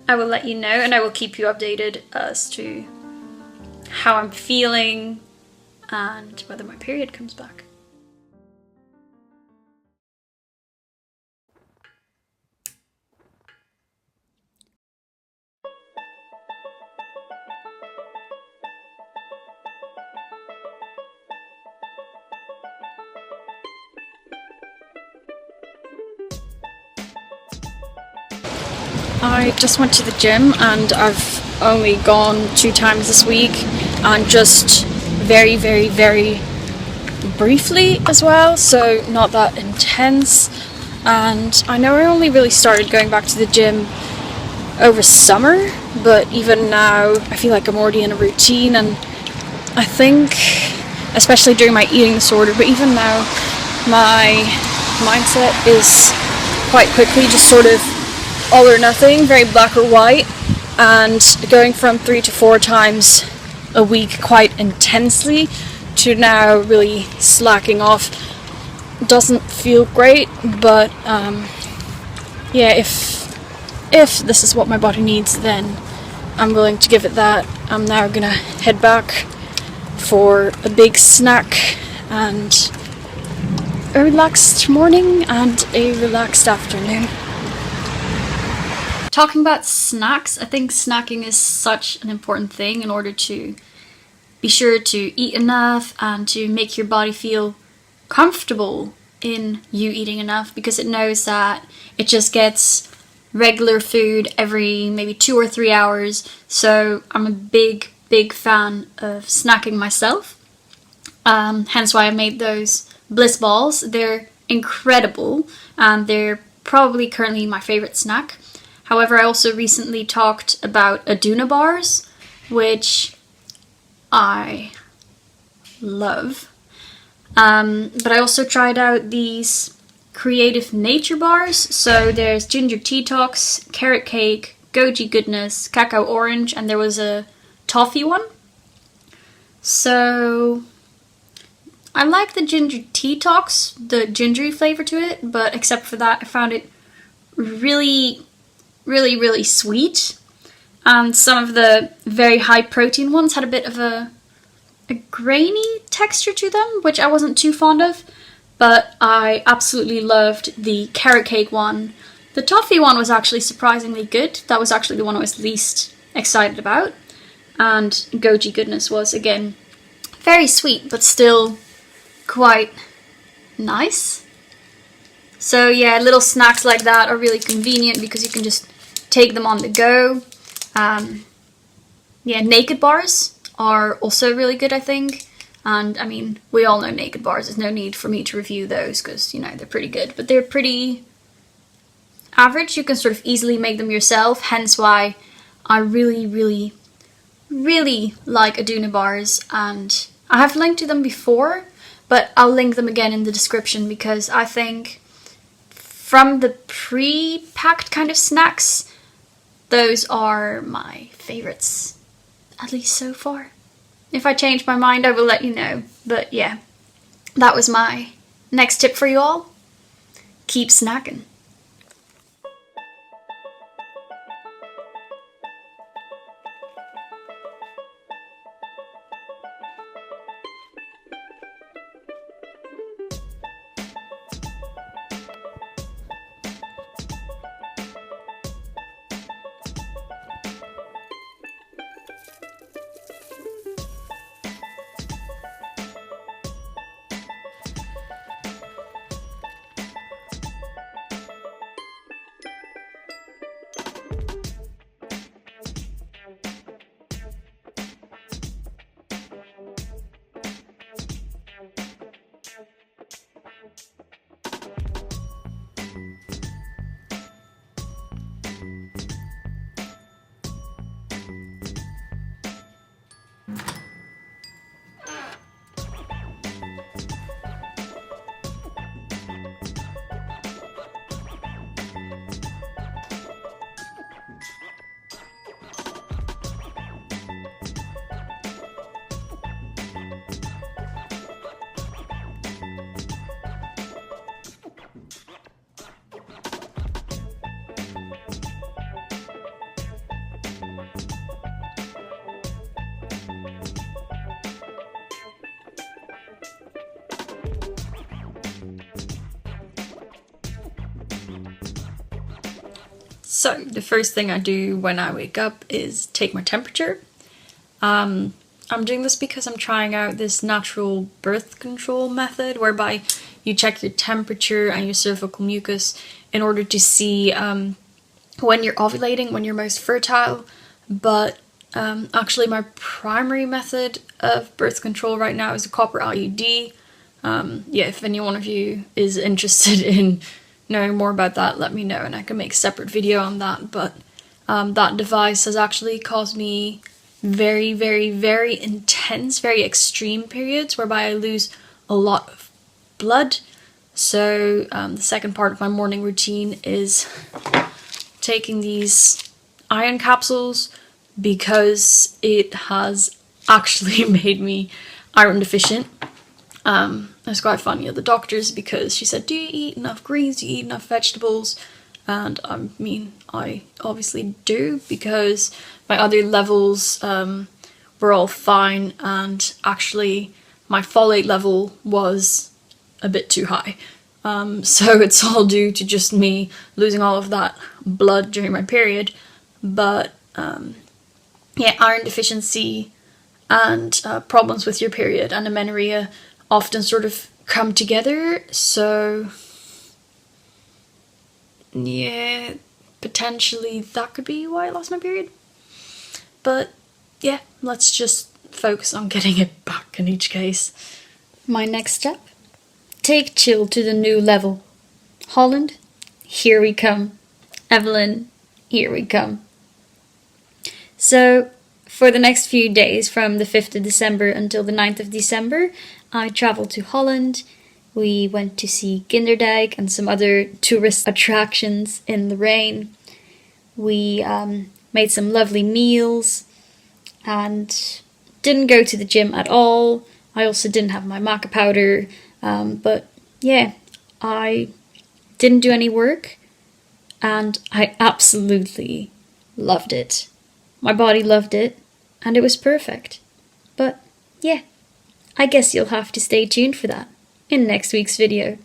I will let you know, and I will keep you updated as to how I'm feeling and whether my period comes back. I just went to the gym and I've only gone 2 times this week, and just very briefly as well, so not that intense. And I know I only really started going back to the gym over summer, but even now I feel like I'm already in a routine, and I think, especially during my eating disorder, but even now, my mindset is quite quickly just sort of all or nothing, very black or white, and going from 3 to 4 times a week quite intensely to now really slacking off doesn't feel great. But yeah, if this is what my body needs, then I'm willing to give it that. I'm now gonna head back for a big snack and a relaxed morning and a relaxed afternoon. Talking about snacks, I think snacking is such an important thing in order to be sure to eat enough and to make your body feel comfortable in you eating enough, because it knows that it just gets regular food every maybe 2 or 3 hours. So I'm a big fan of snacking myself. Hence why I made those bliss balls. They're incredible and they're probably currently my favorite snack. However, I also recently talked about Aduna bars, which I love. But I also tried out these creative nature bars. So there's ginger detox, carrot cake, goji goodness, cacao orange, and there was a toffee one. So I like the ginger detox, the gingery flavor to it, but except for that, I found it really sweet. And some of the very high protein ones had a bit of a grainy texture to them, which I wasn't too fond of, but I absolutely loved the carrot cake one. The toffee one was actually surprisingly good. That was actually the one I was least excited about. And goji goodness was, again, very sweet, but still quite nice. So yeah, little snacks like that are really convenient because you can just take them on the go. Yeah, naked bars are also really good, I think. And I mean, we all know naked bars. There's no need for me to review those because, you know, they're pretty good. But they're pretty average. You can sort of easily make them yourself. Hence why I really like Aduna bars. And I have linked to them before, but I'll link them again in the description because I think from the pre-packed kind of snacks, those are my favorites, at least so far. If I change my mind, I will let you know. But yeah, that was my next tip for you all. Keep snacking. So the first thing I do when I wake up is take my temperature. I'm doing this because I'm trying out this natural birth control method whereby you check your temperature and your cervical mucus in order to see when you're ovulating, when you're most fertile. But actually my primary method of birth control right now is a copper IUD. Yeah, if any one of you is interested in knowing more about that, let me know and I can make a separate video on that. But that device has actually caused me very, very, very intense, very extreme periods whereby I lose a lot of blood. So the second part of my morning routine is taking these iron capsules because it has actually made me iron deficient. It's quite funny at the doctor's because she said, do you eat enough greens, do you eat enough vegetables? And I mean, I obviously do because my other levels were all fine, and actually my folate level was a bit too high. So it's all due to just me losing all of that blood during my period. But yeah, iron deficiency and problems with your period and amenorrhea often sort of come together, so yeah, potentially that could be why I lost my period. But yeah, let's just focus on getting it back in each case. My next step: take chill to the new level. Holland, here we come. Evelyn, here we come. So for the next few days, from the 5th of December until the 9th of December, I travelled to Holland. We went to see Kinderdijk and some other tourist attractions in the rain. We made some lovely meals and didn't go to the gym at all. I also didn't have my MACA powder, but yeah, I didn't do any work and I absolutely loved it. My body loved it and it was perfect. But yeah, I guess you'll have to stay tuned for that in next week's video.